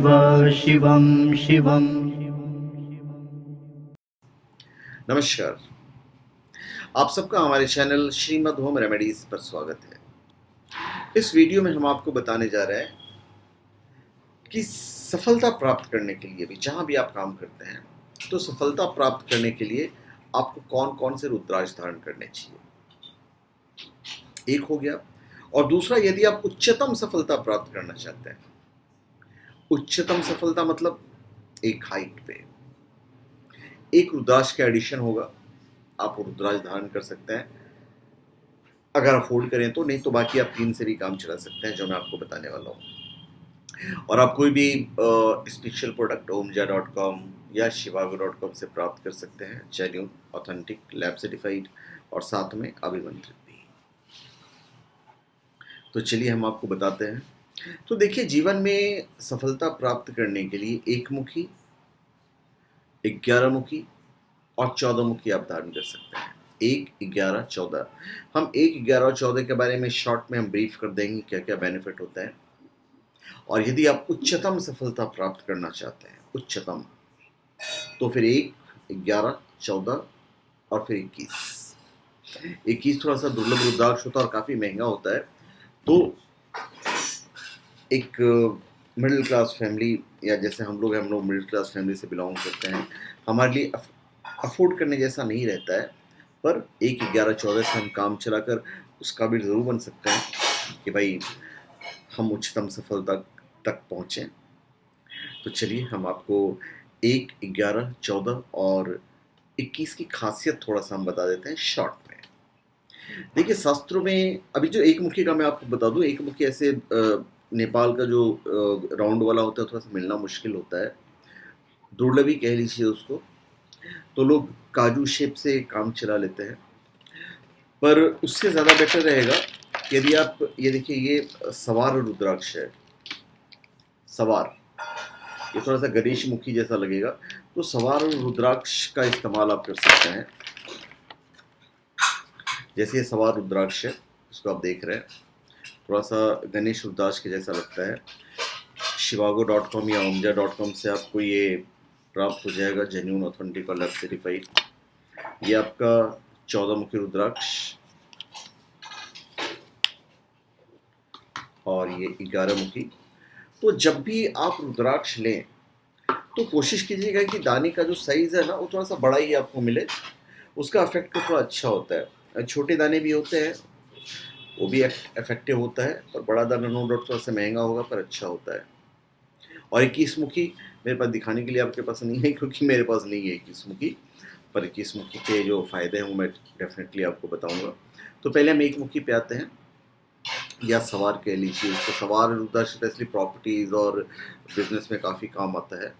शिवं शिवं। नमस्कार, आप सबका हमारे चैनल श्रीमद् होम रेमेडीज पर स्वागत है। इस वीडियो में हम आपको बताने जा रहे हैं कि सफलता प्राप्त करने के लिए भी जहां भी आप काम करते हैं, तो सफलता प्राप्त करने के लिए आपको कौन कौन से रुद्राक्ष धारण करने चाहिए, एक हो गया। और दूसरा, यदि आप उच्चतम सफलता प्राप्त करना चाहते हैं, उच्चतम सफलता मतलब एक हाइट पे एक रुद्राक्ष का एडिशन होगा, आप रुद्राक्ष धारण कर सकते हैं अगर अफोर्ड करें तो, नहीं तो बाकी आप 3 से भी काम चला सकते हैं जो मैं आपको बताने वाला हूँ। और आप कोई भी स्पेशल प्रोडक्ट omja.com या shivago.com से प्राप्त कर सकते हैं, जेन्युइन, ऑथेंटिक, लैब सर्टिफाइड और साथ में अभिमंत्रित भी। तो चलिए हम आपको बताते हैं। तो देखिए, जीवन में सफलता प्राप्त करने के लिए एक मुखी, 11 मुखी और 14 मुखी आप धारण कर सकते हैं। 1, 11, 14। हम 1, 11 और 14 के बारे में शॉर्ट में हम ब्रीफ कर देंगे क्या क्या बेनिफिट होता है। और यदि आप उच्चतम सफलता प्राप्त करना चाहते हैं, उच्चतम, तो फिर 1, 11, 14 और फिर 21। 21 थोड़ा सा दुर्लभ रुद्राक्ष होता है और काफ़ी महंगा होता है। तो एक मिडिल क्लास फैमिली, या जैसे हम लोग मिडिल क्लास फैमिली से बिलोंग करते हैं, हमारे लिए अफोर्ड करने जैसा नहीं रहता है। पर 1, 11, 14 से हम काम चलाकर उस काबिल ज़रूर बन सकते हैं कि भाई हम उच्चतम सफलता तक पहुँचें। तो चलिए हम आपको 1, 11, 14 और 21 की खासियत थोड़ा सा हम बता देते हैं शॉर्ट में। देखिए, शास्त्रों में अभी जो एक मुखी का मैं आपको बता दूं, एक मुखी ऐसे नेपाल का जो राउंड वाला होता है, थोड़ा सा मिलना मुश्किल होता है, दुर्लभ ही कह लीजिए उसको। तो लोग काजू शेप से काम चला लेते हैं, पर उससे ज़्यादा बेटर रहेगा यदि आप ये देखिए, ये सवार रुद्राक्ष है। सवार, ये थोड़ा सा गणेश मुखी जैसा लगेगा, तो सवार रुद्राक्ष का इस्तेमाल आप कर सकते हैं। जैसे ये सवार रुद्राक्ष है, इसको आप देख रहे हैं, थोड़ा सा गणेश रुद्राक्ष के जैसा लगता है। shivago.com या omja.com से आपको ये प्राप्त हो जाएगा, जेन्युइन, ऑथेंटिक और लैब सर्टिफाइड। ये आपका 14 मुखी रुद्राक्ष और ये 11 मुखी। तो जब भी आप रुद्राक्ष लें तो कोशिश कीजिएगा कि दाने का जो साइज़ है ना, वो थोड़ा सा बड़ा ही आपको मिले, उसका इफेक्ट तो थोड़ा अच्छा होता है। छोटे दाने भी होते हैं, वो भी इफेक्टिव होता है, पर बड़ा दाना नो डाउट थोड़ा सा महंगा होगा पर अच्छा होता है। और 21 मुखी मेरे पास दिखाने के लिए आपके पास नहीं है, क्योंकि मेरे पास नहीं है 21 मुखी, पर 21 मुखी के जो फ़ायदे हैं वो मैं डेफिनेटली आपको बताऊंगा। तो पहले हम एक मुखी पे आते हैं, या सवार कह लीजिए उसको। सवार रुद्राक्ष स्पेशली प्रॉपर्टीज़ और बिजनेस में काफ़ी काम आता है,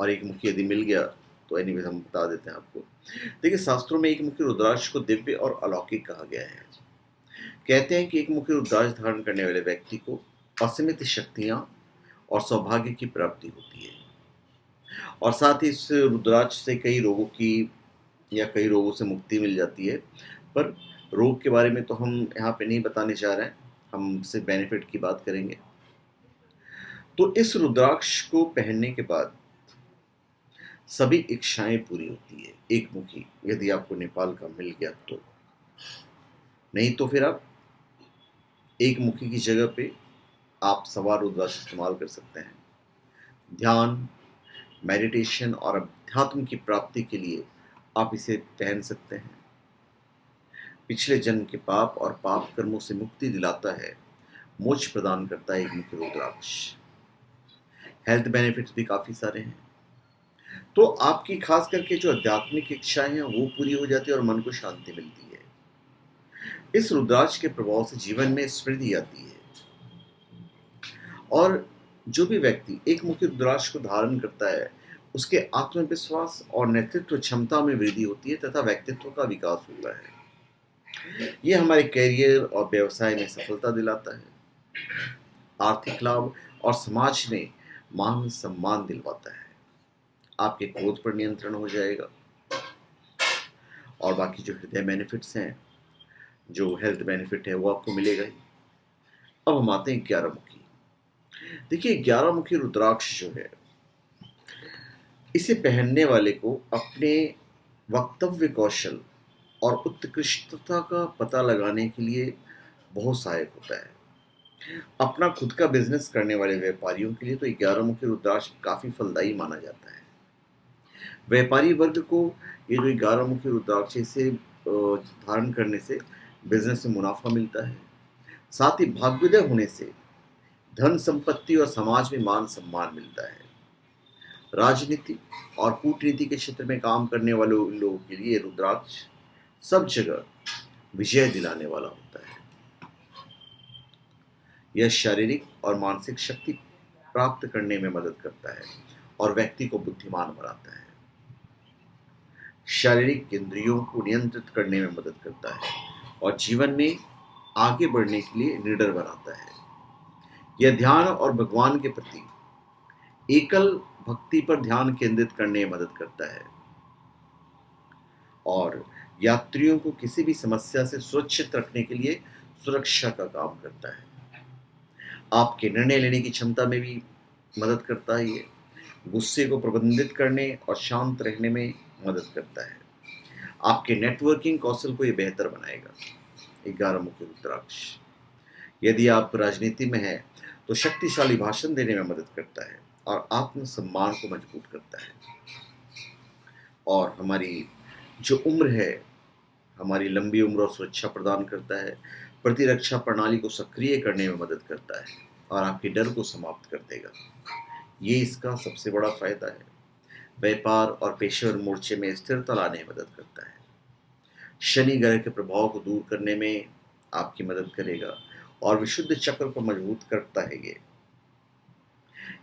और एक मुखी यदि मिल गया तो एनीवेज हम बता देते हैं आपको। देखिए, शास्त्रों में एक मुखी रुद्राक्ष को दिव्य और अलौकिक कहा गया है। कहते हैं कि एक मुखी रुद्राक्ष धारण करने वाले व्यक्ति को असीमित शक्तियाँ और सौभाग्य की प्राप्ति होती है, और साथ ही इस रुद्राक्ष से कई रोगों की या कई रोगों से मुक्ति मिल जाती है। पर रोग के बारे में तो हम यहाँ पे नहीं बताने जा रहे हैं, हम सिर्फ बेनिफिट की बात करेंगे। तो इस रुद्राक्ष को पहनने के बाद सभी इच्छाएं पूरी होती है, एक मुखी, यदि आपको नेपाल का मिल गया तो। नहीं तो फिर आप एक मुखी की जगह पे आप सवार रुद्राक्ष इस्तेमाल कर सकते हैं। ध्यान, मेडिटेशन और अध्यात्म की प्राप्ति के लिए आप इसे पहन सकते हैं। पिछले जन्म के पाप और पाप कर्मों से मुक्ति दिलाता है, मोक्ष प्रदान करता है एक मुखी रुद्राक्ष। हेल्थ बेनिफिट्स भी काफ़ी सारे हैं। तो आपकी खास करके जो आध्यात्मिक इच्छाएं हैं वो पूरी हो जाती है और मन को शांति मिलती है। इस रुद्राक्ष के प्रभाव से जीवन में समृद्धि आती है, और जो भी व्यक्ति एक मुखी रुद्राक्ष को धारण करता है, उसके आत्मविश्वास और नेतृत्व क्षमता में वृद्धि होती है तथा व्यक्तित्व का विकास होता है। ये हमारे करियर और व्यवसाय में सफलता दिलाता है, आर्थिक लाभ और समाज में मान सम्मान दिलवाता है। आपके क्रोध पर नियंत्रण हो जाएगा, और बाकी जो हृदय बेनिफिट्स हैं, जो हेल्थ बेनिफिट है, वो आपको मिलेगा ही। अब हम आते हैं 11 मुखी। देखिए, 11 मुखी रुद्राक्ष जो है, इसे पहनने वाले को अपने वक्तव्य कौशल और उत्कृष्टता का पता लगाने के लिए बहुत सहायक होता है। अपना खुद का बिजनेस करने वाले व्यापारियों के लिए तो 11 मुखी रुद्राक्ष काफी फलदायी माना जाता है। व्यापारी वर्ग को ये जो 11 मुखी रुद्राक्ष से धारण करने से बिजनेस में मुनाफा मिलता है। साथ ही भाग्योदय होने से धन संपत्ति और समाज में मान सम्मान मिलता है। राजनीति और कूटनीति के क्षेत्र में काम करने वाले लोगों के लिए रुद्राक्ष सब जगह विजय दिलाने वाला होता है। यह शारीरिक और मानसिक शक्ति प्राप्त करने में मदद करता है और व्यक्ति को बुद्धिमान बनाता है। शारीरिक इंद्रियों को नियंत्रित करने में मदद करता है और जीवन में आगे बढ़ने के लिए निडर बनाता है। यह ध्यान और भगवान के प्रति एकल भक्ति पर ध्यान केंद्रित करने में मदद करता है और यात्रियों को किसी भी समस्या से सुरक्षित रखने के लिए सुरक्षा का काम करता है। आपके निर्णय लेने की क्षमता में भी मदद करता है। ये गुस्से को प्रबंधित करने और शांत रहने में मदद करता है। आपके नेटवर्किंग कौशल को ये बेहतर बनाएगा। 11 मुखी रुद्राक्ष यदि आप राजनीति में हैं तो शक्तिशाली भाषण देने में मदद करता है और आत्मसम्मान को मजबूत करता है। और हमारी जो उम्र है, हमारी लंबी उम्र और सुरक्षा प्रदान करता है। प्रतिरक्षा प्रणाली को सक्रिय करने में मदद करता है और आपके डर को समाप्त कर देगा। ये इसका सबसे बड़ा फायदा है। व्यापार और पेशेवर मोर्चे में स्थिरता लाने में मदद करता है। शनि ग्रह के प्रभाव को दूर करने में आपकी मदद करेगा और विशुद्ध चक्र को मजबूत करता है।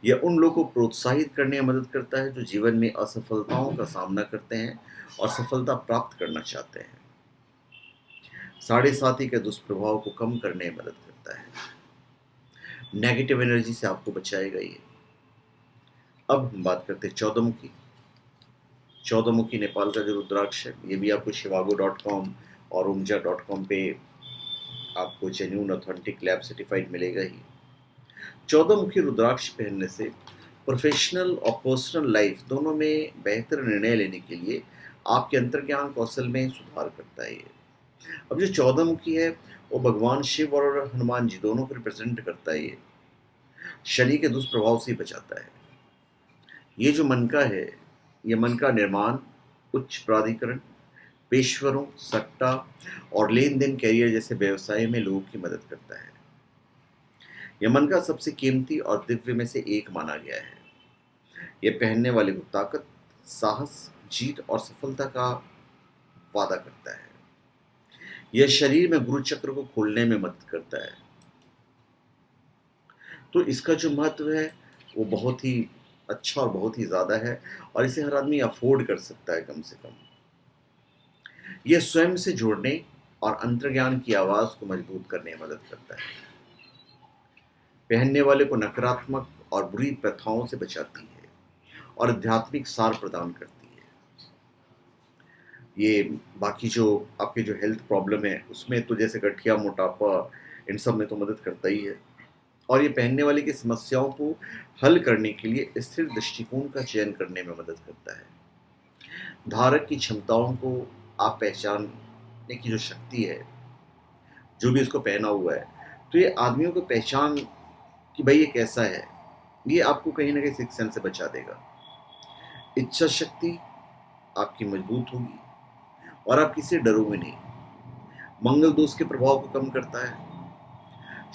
यह उन लोगों को प्रोत्साहित करने में मदद करता है जो जीवन में असफलताओं का सामना करते हैं और सफलता प्राप्त करना चाहते हैं। साढ़े साथी के दुष्प्रभाव को कम करने में मदद करता है। नेगेटिव एनर्जी से आपको बचाएगा ये। अब हम बात करते हैं 14 मुखी। 14 मुखी नेपाल का जो रुद्राक्ष है, ये भी आपको shivago.com और umja.com पे आपको जेन्युइन ऑथेंटिक लैब सर्टिफाइड मिलेगा ही। 14 मुखी रुद्राक्ष पहनने से प्रोफेशनल और पर्सनल लाइफ दोनों में बेहतर निर्णय लेने के लिए आपके अंतर्ज्ञान कौशल में सुधार करता है ये। अब जो 14 मुखी है वो भगवान शिव और हनुमान जी दोनों को रिप्रेजेंट करता है। ये शनि के दुष्प्रभाव से बचाता है। ये जो मन का है, ये मन का निर्माण, उच्च प्राधिकरण, पेशवरों, सट्टा और लेन देन कैरियर जैसे व्यवसाय में लोगों की मदद करता है। यह मन का सबसे कीमती और दिव्य में से एक माना गया है। यह पहनने वाले को ताकत, साहस, जीत और सफलता का वादा करता है। यह शरीर में गुरु चक्र को खोलने में मदद करता है। तो इसका जो महत्व है वो बहुत ही अच्छा और बहुत ही ज़्यादा है और इसे हर आदमी अफोर्ड कर सकता है कम से कम। यह स्वयं से जोड़ने और अंतर्ज्ञान की आवाज़ को मजबूत करने में मदद करता है। पहनने वाले को नकारात्मक और बुरी प्रथाओं से बचाती है और आध्यात्मिक सार प्रदान करती है। ये बाकी जो आपके जो हेल्थ प्रॉब्लम है उसमें तो जैसे गठिया, मोटापा, इन सब में तो मदद करता ही है। और ये पहनने वाले की समस्याओं को हल करने के लिए स्थिर दृष्टिकोण का चयन करने में मदद करता है। धारक की क्षमताओं को आप पहचानने की जो शक्ति है, जो भी इसको पहना हुआ है, तो ये आदमियों को पहचान कि भाई ये कैसा है, ये आपको कहीं ना कहीं सिक्स सेंस से बचा देगा। इच्छा शक्ति आपकी मजबूत होगी और आप किसी डरोगे नहीं। मंगल दोष के प्रभाव को कम करता है।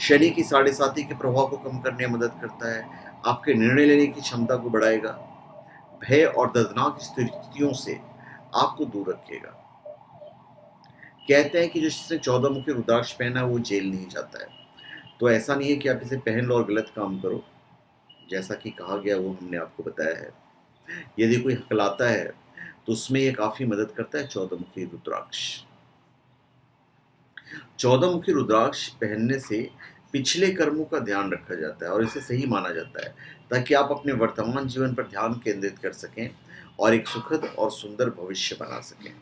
शनि की साढ़े साथी के प्रभाव को कम करने में मदद करता है। आपके निर्णय लेने की क्षमता को बढ़ाएगा। भय और दर्दनाक स्थितियों से आपको दूर रखेगा। कहते हैं कि जिसने 14 मुखी रुद्राक्ष पहना वो जेल नहीं जाता है। तो ऐसा नहीं है कि आप इसे पहन लो और गलत काम करो। जैसा कि कहा गया वो हमने आपको बताया है। यदि कोई हकलाता है तो उसमें ये काफी मदद करता है 14 मुखी रुद्राक्ष। 14 मुखी रुद्राक्ष पहनने से पिछले कर्मों का ध्यान रखा जाता है और इसे सही माना जाता है ताकि आप अपने वर्तमान जीवन पर ध्यान केंद्रित कर सकें और एक सुखद और सुंदर भविष्य बना सकें।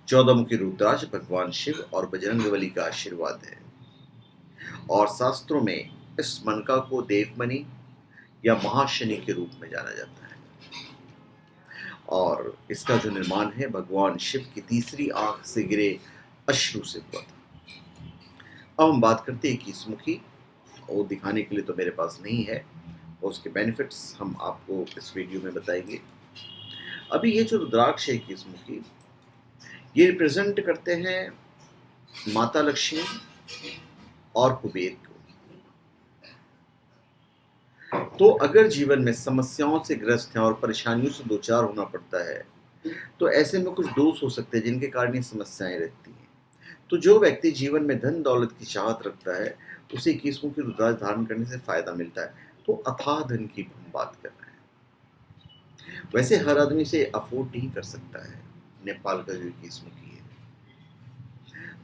14 मुखी रुद्राक्ष भगवान शिव और बजरंगबली का आशीर्वाद है और शास्त्रों में इस मनका को देवमणि या महाशनि के रूप में जाना जाता है और इसका जो निर्माण है भगवान शिव की तीसरी आंख से गिरे अश्रु से हुआ था। अब हम बात करते हैं इक्कीसमुखी। वो दिखाने के लिए तो मेरे पास नहीं है और उसके बेनिफिट्स हम आपको इस वीडियो में बताएंगे। अभी ये जो रुद्राक्ष है इक्कीसमुखी, ये रिप्रेजेंट करते हैं माता लक्ष्मी और कुबेर को। तो अगर जीवन में समस्याओं से ग्रस्त हैं और परेशानियों से दो चार होना पड़ता है तो ऐसे में कुछ दोष हो सकते हैं जिनके कारण ये समस्याएं रहती हैं। तो जो व्यक्ति जीवन में धन दौलत की चाहत रखता है उसे इक्कीसमुखी रुद्राक्ष धारण करने से फायदा मिलता है। तो अथाह धन की हम बात कर रहे हैं। वैसे हर आदमी से अफोर्ड नहीं कर सकता है नेपाल का जो इक्कीसमुखी है।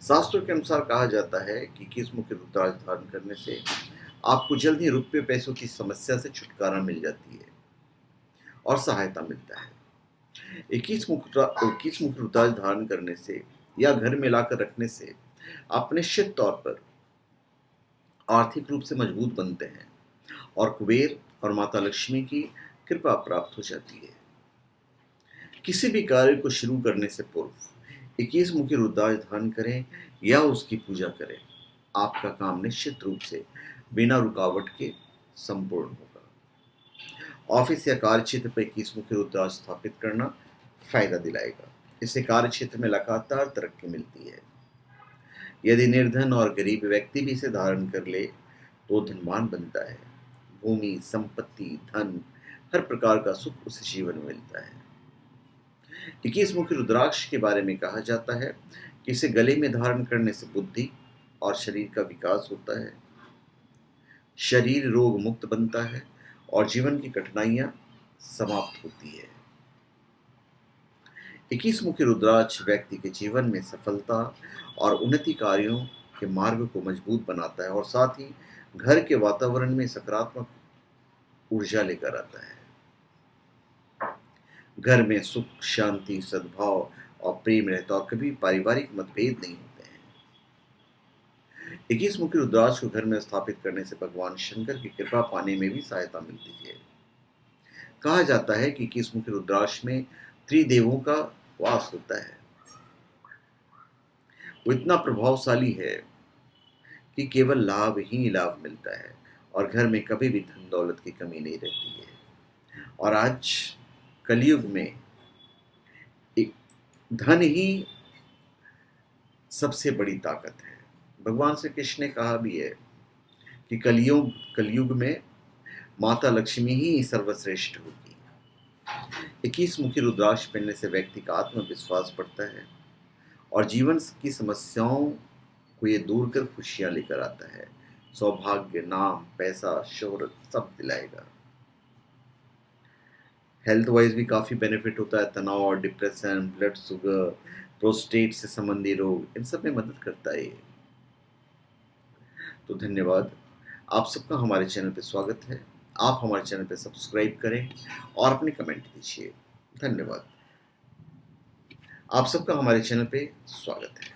शास्त्रों के अनुसार कहा जाता है कि इक्कीसमुखी रुद्राक्ष धारण करने से आपको जल्द ही रुपये पैसों की समस्या से छुटकारा मिल जाती है और सहायता मिलता है। इक्कीसमुखी रुद्राक्ष धारण करने से या घर में लाकर रखने से आप निश्चित तौर पर आर्थिक रूप से मजबूत बनते हैं और कुबेर और माता लक्ष्मी की कृपा प्राप्त हो जाती है। किसी भी कार्य को शुरू करने से पूर्व इक्कीसमुखी रुद्राक्ष धारण करें या उसकी पूजा करें, आपका काम निश्चित रूप से बिना रुकावट के संपूर्ण होगा। ऑफिस या कार्य क्षेत्र पर इक्कीसमुखी रुद्राक्ष स्थापित करना फायदा दिलाएगा। इससे कार्य क्षेत्र में लगातार तरक्की मिलती है। यदि निर्धन और गरीब व्यक्ति भी इसे धारण कर ले तो धनवान बनता है। भूमि, संपत्ति, धन, हर प्रकार का सुख उसे जीवन में मिलता है। इक्कीसमुखी रुद्राक्ष के बारे में कहा जाता है कि इसे गले में धारण करने से बुद्धि और शरीर का विकास होता है, शरीर रोग मुक्त बनता है और जीवन की कठिनाइयां समाप्त होती है। इक्कीसमुखी रुद्राक्ष व्यक्ति के जीवन में सफलता और उन्नति कार्यों के मार्ग को मजबूत बनाता है और साथ ही घर के वातावरण में सकारात्मक ऊर्जा लेकर आता है। घर में सुख, शांति, सद्भाव और प्रेम रहता और कभी पारिवारिक मतभेद नहीं होते हैं। इक्कीसमुखी रुद्राक्ष को घर में स्थापित करने से भगवान शंकर की कृपा पाने में भी सहायता मिलती है। कहा जाता है कि इक्कीसमुखी रुद्राक्ष में त्रिदेवों का वास होता है। वो इतना प्रभावशाली है कि केवल लाभ ही लाभ मिलता है और घर में कभी भी धन दौलत की कमी नहीं रहती है। और आज कलयुग में धन ही सबसे बड़ी ताकत है। भगवान श्री कृष्ण ने कहा भी है कि कलयुग में माता लक्ष्मी ही सर्वश्रेष्ठ होगी। इक्कीसमुखी रुद्राक्ष पहनने से व्यक्ति का आत्मविश्वास बढ़ता है और जीवन की समस्याओं को ये दूर कर खुशियां लेकर आता है। सौभाग्य, नाम, पैसा, शोहरत सब दिलाएगा। हेल्थ वाइज भी काफ़ी बेनिफिट होता है। तनाव, डिप्रेशन, ब्लड शुगर, प्रोस्टेट से संबंधी रोग, इन सब में मदद करता है ये। तो धन्यवाद। आप सबका हमारे चैनल पे स्वागत है। आप हमारे चैनल पे सब्सक्राइब करें और अपने कमेंट दीजिए। धन्यवाद। आप सबका हमारे चैनल पे स्वागत है।